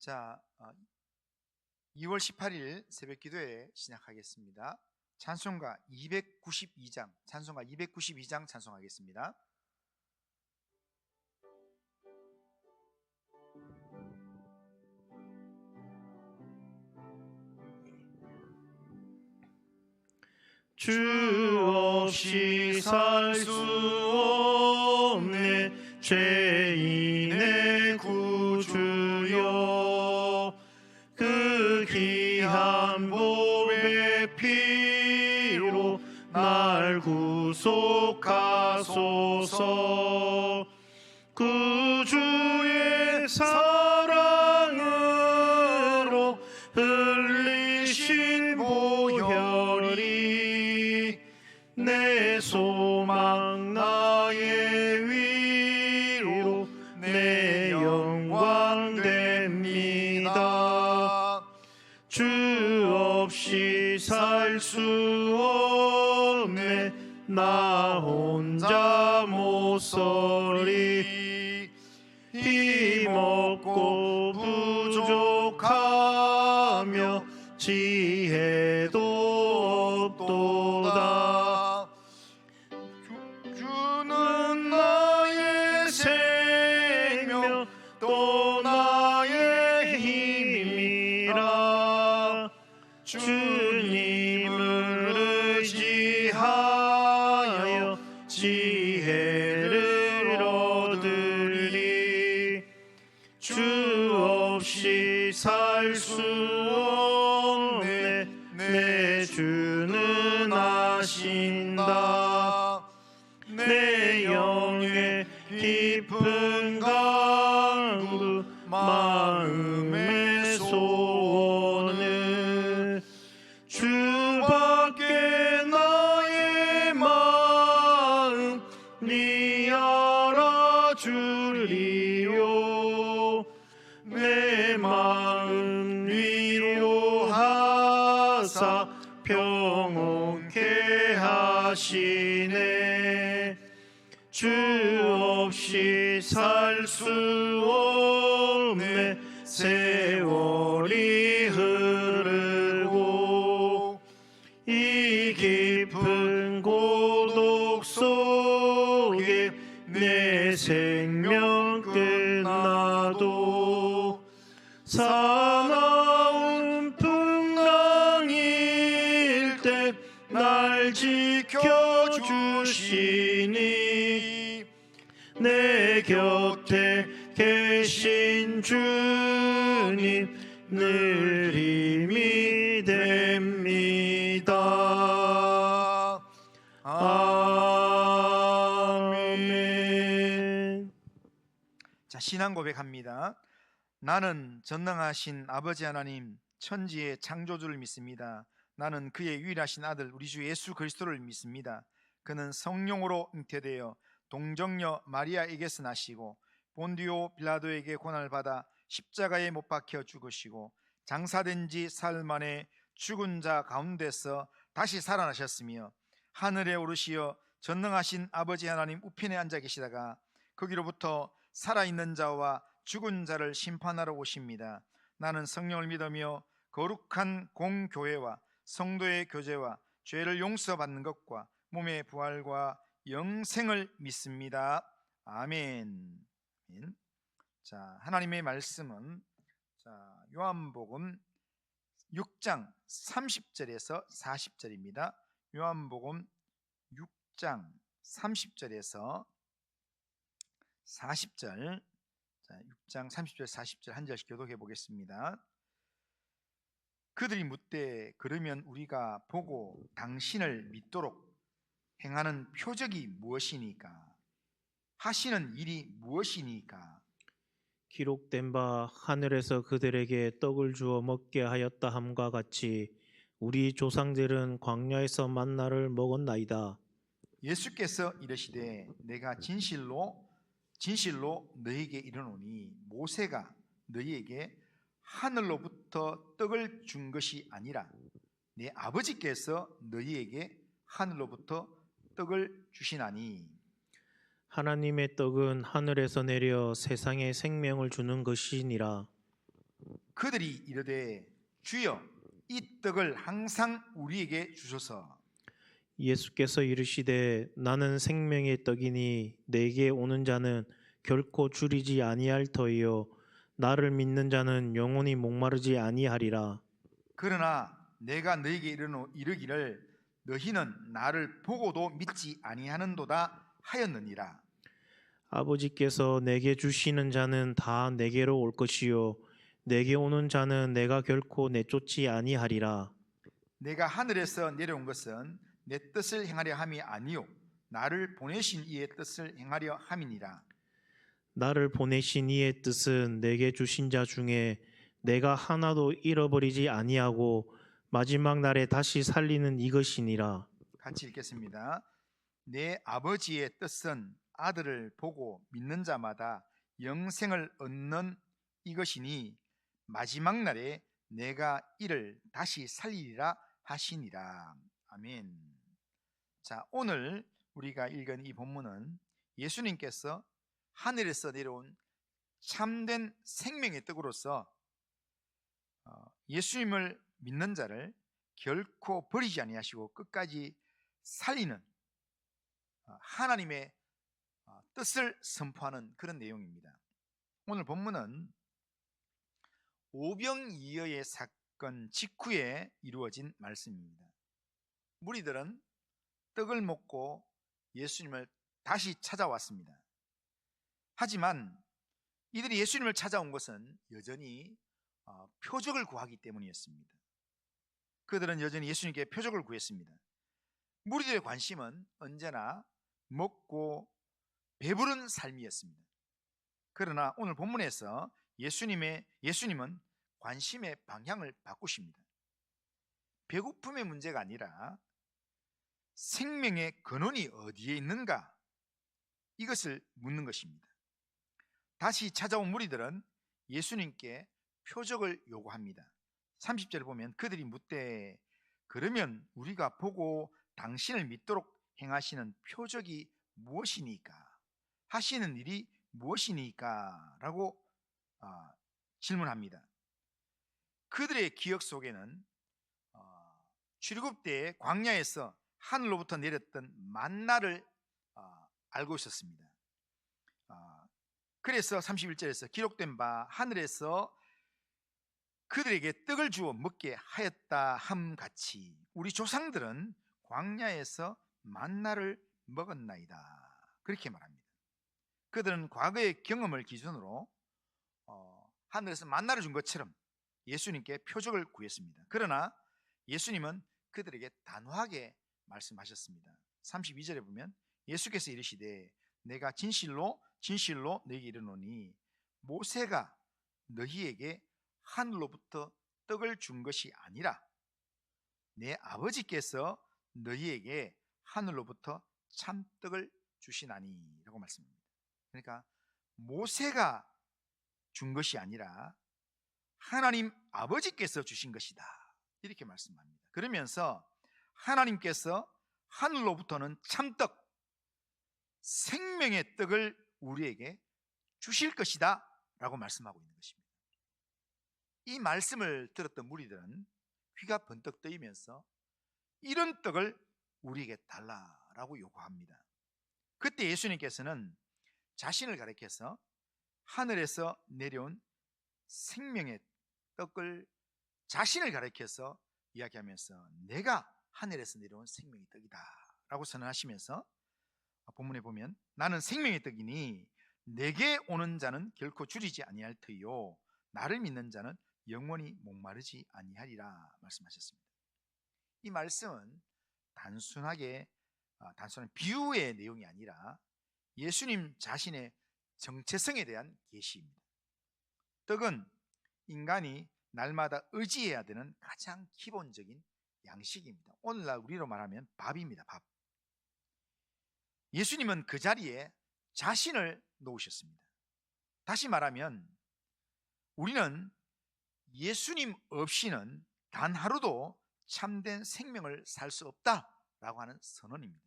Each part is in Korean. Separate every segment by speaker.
Speaker 1: 자, 2월 18일 새벽 기도회 시작하겠습니다. 찬송가 292장, 찬송가 292장 찬송하겠습니다.
Speaker 2: 주 없이 살 수 없네 죄인의 구주여, 그 귀한 보배 피로 날 구속하소서. 구주의 사랑으로 흘리신 보혈이 내 소망 나의 위로 내 영광 됩니다. 주 없이 살 수 없네 나 혼자 못 서리. 힘없고 부족하며 지혜도 없도다. 주는 나의 생명 또 나의 힘이라. 주님을 의지하여 지혜를 얻으리. 주 없이 살 수 없네 내 주는 아신다. 내 영의 깊은 강구 마음의 소원을 주밖에 나의 마음 니 알아주리요. 내 마음 위로하사 평온케 하시네. 주 없이 살 수 없네 세월이 흐르고 이 깊은 고독 속에 내 생명 끝나도 사나운 풍랑일 때 날 지켜주시니 내 곁에 계신 주님 늘 힘이 됩니다. 아멘.
Speaker 1: 자, 신앙 고백합니다. 나는 전능하신 아버지 하나님 천지의 창조주를 믿습니다. 나는 그의 유일하신 아들 우리 주 예수 그리스도를 믿습니다. 그는 성령으로 잉태되어 동정녀 마리아에게서 나시고 본디오 빌라도에게 고난을 받아 십자가에 못 박혀 죽으시고 장사된 지 사흘 만에 죽은 자 가운데서 다시 살아나셨으며 하늘에 오르시어 전능하신 아버지 하나님 우편에 앉아 계시다가 거기로부터 살아있는 자와 죽은 자를 심판하러 오십니다. 나는 성령을 믿으며 거룩한 공교회와 성도의 교제와 죄를 용서받는 것과 몸의 부활과 영생을 믿습니다. 아멘. 자, 하나님의 말씀은 요한복음 6장 30절에서 40절입니다. 요한복음 6장 30절에서 40절. 자, 6장 30절 40절 한 절씩 교독해 보겠습니다. 그들이 묻되 그러면 우리가 보고 당신을 믿도록 행하는 표적이 무엇이니까? 하시는 일이 무엇이니까?
Speaker 2: 기록된 바 하늘에서 그들에게 떡을 주어 먹게 하였다 함과 같이 우리 조상들은 광야에서 만나를 먹었나이다.
Speaker 1: 예수께서 이르시되 내가 진실로 너희에게 이르노니 모세가 너희에게 하늘로부터 떡을 준 것이 아니라 내 아버지께서 너희에게 하늘로부터 떡을 주시나니.
Speaker 2: 하나님의 떡은 하늘에서 내려 세상에 생명을 주는 것이니라.
Speaker 1: 그들이 이르되 주여 이 떡을 항상 우리에게 주소서.
Speaker 2: 예수께서 이르시되 나는 생명의 떡이니 내게 오는 자는 결코 줄이지 아니할 터이요 나를 믿는 자는 영원히 목마르지 아니하리라.
Speaker 1: 그러나 내가 너희에게 이르기를 너희는 나를 보고도 믿지 아니하는도다 하였느니라.
Speaker 2: 아버지께서 내게 주시는 자는 다 내게로 올 것이요 내게 오는 자는 내가 결코 내쫓지 아니하리라.
Speaker 1: 내가 하늘에서 내려온 것은 내 뜻을 행하려 함이 아니요 나를 보내신 이의 뜻을 행하려 함이니라.
Speaker 2: 나를 보내신 이의 뜻은 내게 주신 자 중에 내가 하나도 잃어버리지 아니하고 마지막 날에 다시 살리는 이것이니라.
Speaker 1: 같이 읽겠습니다. 내 아버지의 뜻은 아들을 보고 믿는 자마다 영생을 얻는 이것이니 마지막 날에 내가 이를 다시 살리리라 하시니라. 아멘. 자, 오늘 우리가 읽은 이 본문은 예수님께서 하늘에서 내려온 참된 생명의 떡으로서 예수님을 믿는 자를 결코 버리지 아니하시고 끝까지 살리는 하나님의 뜻을 선포하는 그런 내용입니다. 오늘 본문은 오병이어의 사건 직후에 이루어진 말씀입니다. 무리들은 떡을 먹고 예수님을 다시 찾아왔습니다. 하지만 이들이 예수님을 찾아온 것은 여전히 표적을 구하기 때문이었습니다. 그들은 여전히 예수님께 표적을 구했습니다. 무리들의 관심은 언제나 먹고 배부른 삶이었습니다. 그러나 오늘 본문에서 예수님은 관심의 방향을 바꾸십니다. 배고픔의 문제가 아니라 생명의 근원이 어디에 있는가? 이것을 묻는 것입니다. 다시 찾아온 무리들은 예수님께 표적을 요구합니다. 30절을 보면 그들이 묻되 그러면 우리가 보고 당신을 믿도록 행하시는 표적이 무엇이니까? 하시는 일이 무엇이니까? 라고 질문합니다. 그들의 기억 속에는 출애굽 때 광야에서 하늘로부터 내렸던 만나를 알고 있었습니다. 그래서 31절에서 기록된 바 하늘에서 그들에게 떡을 주어 먹게 하였다 함같이 우리 조상들은 광야에서 만나를 먹었나이다. 그렇게 말합니다. 그들은 과거의 경험을 기준으로 하늘에서 만나를 준 것처럼 예수님께 표적을 구했습니다. 그러나 예수님은 그들에게 단호하게 말씀하셨습니다. 32절에 보면 예수께서 이르시되 내가 진실로 너희에게 이르노니 모세가 너희에게 하늘로부터 떡을 준 것이 아니라 내 아버지께서 너희에게 하늘로부터 참떡을 주시나니 라고 말씀합니다. 그러니까 모세가 준 것이 아니라 하나님 아버지께서 주신 것이다 이렇게 말씀합니다. 그러면서 하나님께서 하늘로부터는 참떡 생명의 떡을 우리에게 주실 것이다 라고 말씀하고 있는 것입니다. 이 말씀을 들었던 무리들은 귀가 번쩍 뜨이면서 이런 떡을 우리에게 달라라고 요구합니다. 그때 예수님께서는 자신을 가리켜서 하늘에서 내려온 생명의 떡을 자신을 가리켜서 이야기하면서 내가 하늘에서 내려온 생명의 떡이다 라고 선언하시면서 본문에 보면 나는 생명의 떡이니 내게 오는 자는 결코 줄이지 아니할 터이요 나를 믿는 자는 영원히 목마르지 아니하리라 말씀하셨습니다. 이 말씀은 단순한 비유의 내용이 아니라 예수님 자신의 정체성에 대한 계시입니다. 떡은 인간이 날마다 의지해야 되는 가장 기본적인 양식입니다. 오늘날 우리로 말하면 밥입니다. 밥. 예수님은 그 자리에 자신을 놓으셨습니다. 다시 말하면 우리는 예수님 없이는 단 하루도 참된 생명을 살 수 없다라고 하는 선언입니다.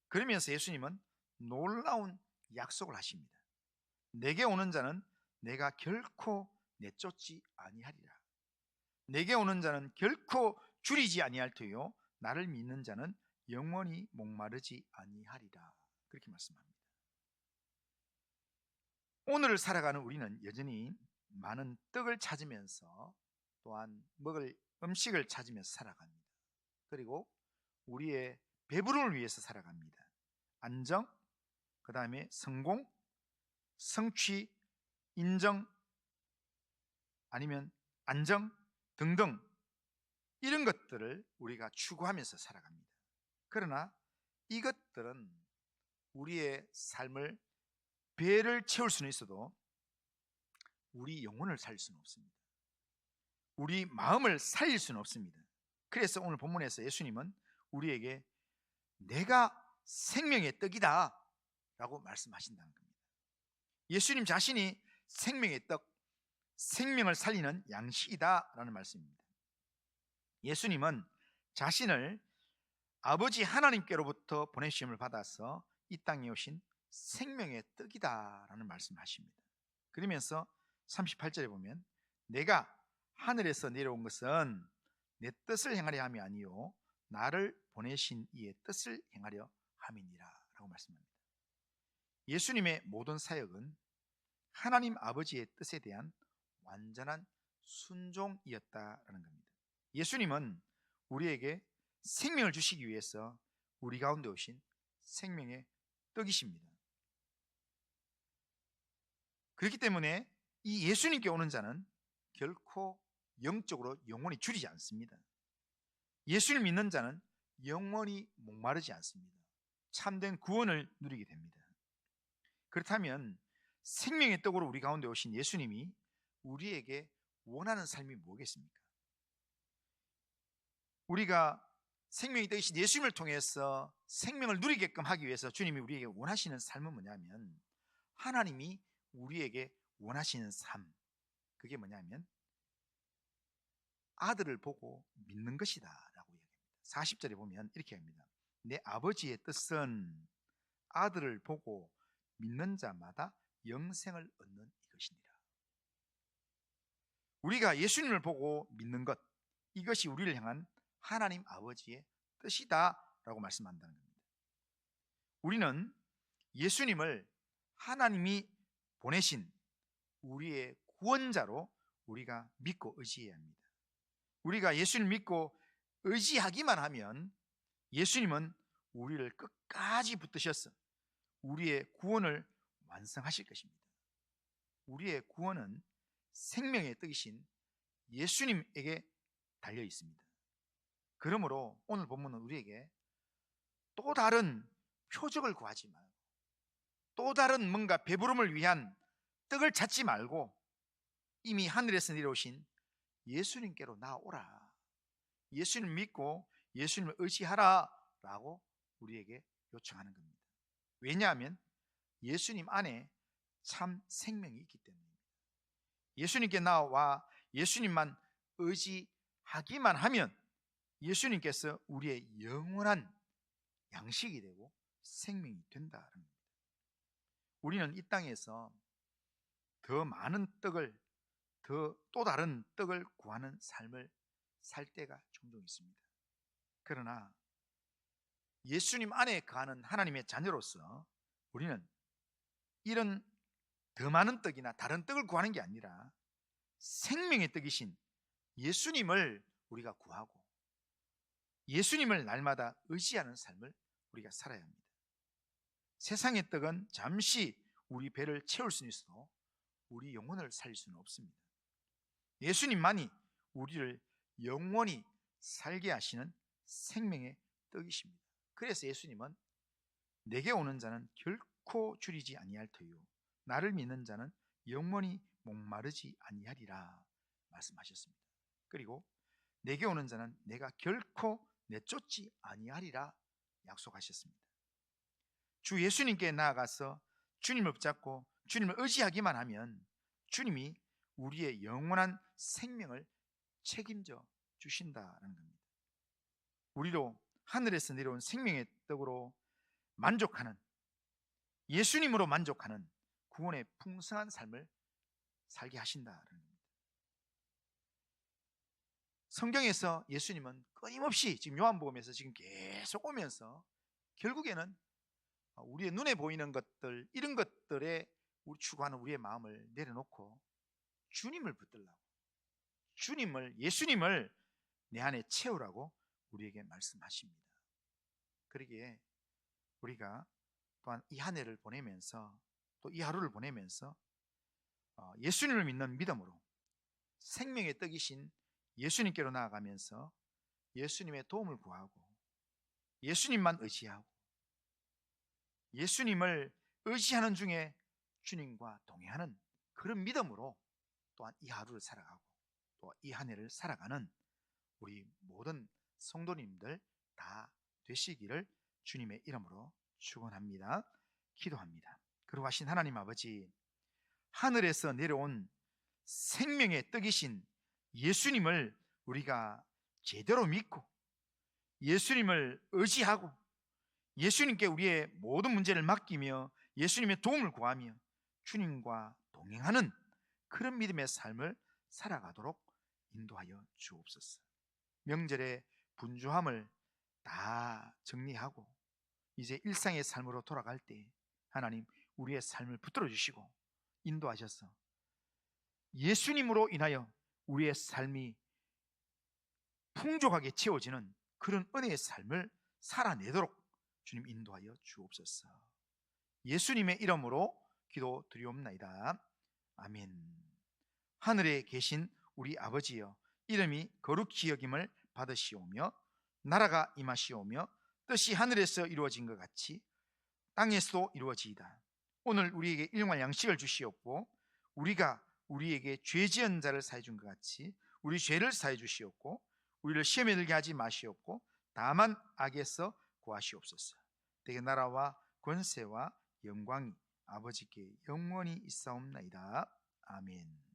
Speaker 1: 그러면서 예수님은 놀라운 약속을 하십니다. 내게 오는 자는 내가 결코 내쫓지 아니하리라. 내게 오는 자는 결코 줄이지 아니할 터요 나를 믿는 자는 영원히 목마르지 아니하리라. 그렇게 말씀합니다. 오늘을 살아가는 우리는 여전히 많은 떡을 찾으면서 또한 먹을 음식을 찾으면서 살아갑니다. 그리고 우리의 배부름을 위해서 살아갑니다. 안정, 그 다음에 성공, 성취, 인정, 아니면 안정 등등 이런 것들을 우리가 추구하면서 살아갑니다. 그러나 이것들은 우리의 삶을 배를 채울 수는 있어도 우리 영혼을 살릴 수는 없습니다. 우리 마음을 살릴 수는 없습니다. 그래서 오늘 본문에서 예수님은 우리에게 내가 생명의 떡이다 라고 말씀하신다는 겁니다. 예수님 자신이 생명의 떡, 생명을 살리는 양식이다 라는 말씀입니다. 예수님은 자신을 아버지 하나님께로부터 보내심을 받아서 이 땅에 오신 생명의 떡이다 라는 말씀을 하십니다. 그러면서 38절에 보면 내가 하늘에서 내려온 것은 내 뜻을 행하려 함이 아니요 나를 보내신 이의 뜻을 행하려 함이니라 라고 말씀합니다. 예수님의 모든 사역은 하나님 아버지의 뜻에 대한 완전한 순종이었다라는 겁니다. 예수님은 우리에게 생명을 주시기 위해서 우리 가운데 오신 생명의 떡이십니다. 그렇기 때문에 이 예수님께 오는 자는 결코 영적으로 영원히 줄이지 않습니다. 예수를 믿는 자는 영원히 목마르지 않습니다. 참된 구원을 누리게 됩니다. 그렇다면 생명의 떡으로 우리 가운데 오신 예수님이 우리에게 원하는 삶이 뭐겠습니까? 우리가 생명의 떡이신 예수님을 통해서 생명을 누리게끔 하기 위해서 주님이 우리에게 원하시는 삶은 뭐냐면 하나님이 우리에게 원하시는 삶, 그게 뭐냐면 아들을 보고 믿는 것이다 라고 이야기합니다. 40절에 보면 이렇게 합니다. 내 아버지의 뜻은 아들을 보고 믿는 자마다 영생을 얻는 이것이니라. 우리가 예수님을 보고 믿는 것, 이것이 우리를 향한 하나님 아버지의 뜻이다 라고 말씀한다는 겁니다. 우리는 예수님을 하나님이 보내신 우리의 구원자로 우리가 믿고 의지해야 합니다. 우리가 예수님을 믿고 의지하기만 하면 예수님은 우리를 끝까지 붙드셔서 우리의 구원을 완성하실 것입니다. 우리의 구원은 생명의 떡이신 예수님에게 달려 있습니다. 그러므로 오늘 본문은 우리에게 또 다른 표적을 구하지 말고 또 다른 뭔가 배부름을 위한 떡을 찾지 말고 이미 하늘에서 내려오신 예수님께로 나오라. 예수님을 믿고 예수님을 의지하라 라고 우리에게 요청하는 겁니다. 왜냐하면 예수님 안에 참 생명이 있기 때문입니다. 예수님께 나와 예수님만 의지하기만 하면 예수님께서 우리의 영원한 양식이 되고 생명이 된다는 겁니다. 우리는 이 땅에서 더 많은 떡을, 또 다른 떡을 구하는 삶을 살 때가 종종 있습니다. 그러나 예수님 안에 거하는 하나님의 자녀로서 우리는 이런 더 많은 떡이나 다른 떡을 구하는 게 아니라 생명의 떡이신 예수님을 우리가 구하고 예수님을 날마다 의지하는 삶을 우리가 살아야 합니다. 세상의 떡은 잠시 우리 배를 채울 수는 있어도 우리 영혼을 살릴 수는 없습니다. 예수님만이 우리를 영원히 살게 하시는 생명의 떡이십니다. 그래서 예수님은 내게 오는 자는 결코 줄이지 아니할 터요 나를 믿는 자는 영원히 목마르지 아니하리라 말씀하셨습니다. 그리고 내게 오는 자는 내가 결코 내쫓지 아니하리라 약속하셨습니다. 주 예수님께 나아가서 주님을 붙잡고 주님을 의지하기만 하면 주님이 우리의 영원한 생명을 책임져 주신다는 겁니다. 우리로 하늘에서 내려온 생명의 떡으로 만족하는, 예수님으로 만족하는 구원의 풍성한 삶을 살게 하신다는 겁니다. 성경에서 예수님은 끊임없이 지금 요한복음에서 지금 계속 오면서 결국에는 우리의 눈에 보이는 것들, 이런 것들에 우리 추구하는 우리의 마음을 내려놓고 주님을 붙들라고, 예수님을 내 안에 채우라고 우리에게 말씀하십니다. 그러기에 우리가 또한 이 한 해를 보내면서, 또 이 하루를 보내면서 예수님을 믿는 믿음으로 생명의 떡이신 예수님께로 나아가면서 예수님의 도움을 구하고 예수님만 의지하고 예수님을 의지하는 중에 주님과 동행하는 그런 믿음으로 또한 이 하루를 살아가고 또 이 한 해를 살아가는 우리 모든 성도님들 다 되시기를 주님의 이름으로 축원합니다. 기도합니다. 그리고 하신 하나님 아버지, 하늘에서 내려온 생명의 떡이신 예수님을 우리가 제대로 믿고 예수님을 의지하고 예수님께 우리의 모든 문제를 맡기며 예수님의 도움을 구하며 주님과 동행하는 그런 믿음의 삶을 살아가도록 인도하여 주옵소서. 명절의 분주함을 다 정리하고 이제 일상의 삶으로 돌아갈 때 하나님 우리의 삶을 붙들어 주시고 인도하셔서 예수님으로 인하여 우리의 삶이 풍족하게 채워지는 그런 은혜의 삶을 살아내도록 주님 인도하여 주옵소서. 예수님의 이름으로 기도드리옵나이다. 아멘. 하늘에 계신 우리 아버지여, 이름이 거룩히 여김을 받으시오며 나라가 임하시오며 뜻이 하늘에서 이루어진 것 같이 땅에서도 이루어지이다. 오늘 우리에게 일용할 양식을 주시옵고 우리가 우리에게 죄 지은 자를 사해 준 것 같이 우리 죄를 사해 주시옵고 우리를 시험에 들게 하지 마시옵고 다만 악에서 구하시옵소서. 대개 나라와 권세와 영광이 아버지께 영원히 있사옵나이다. 아멘.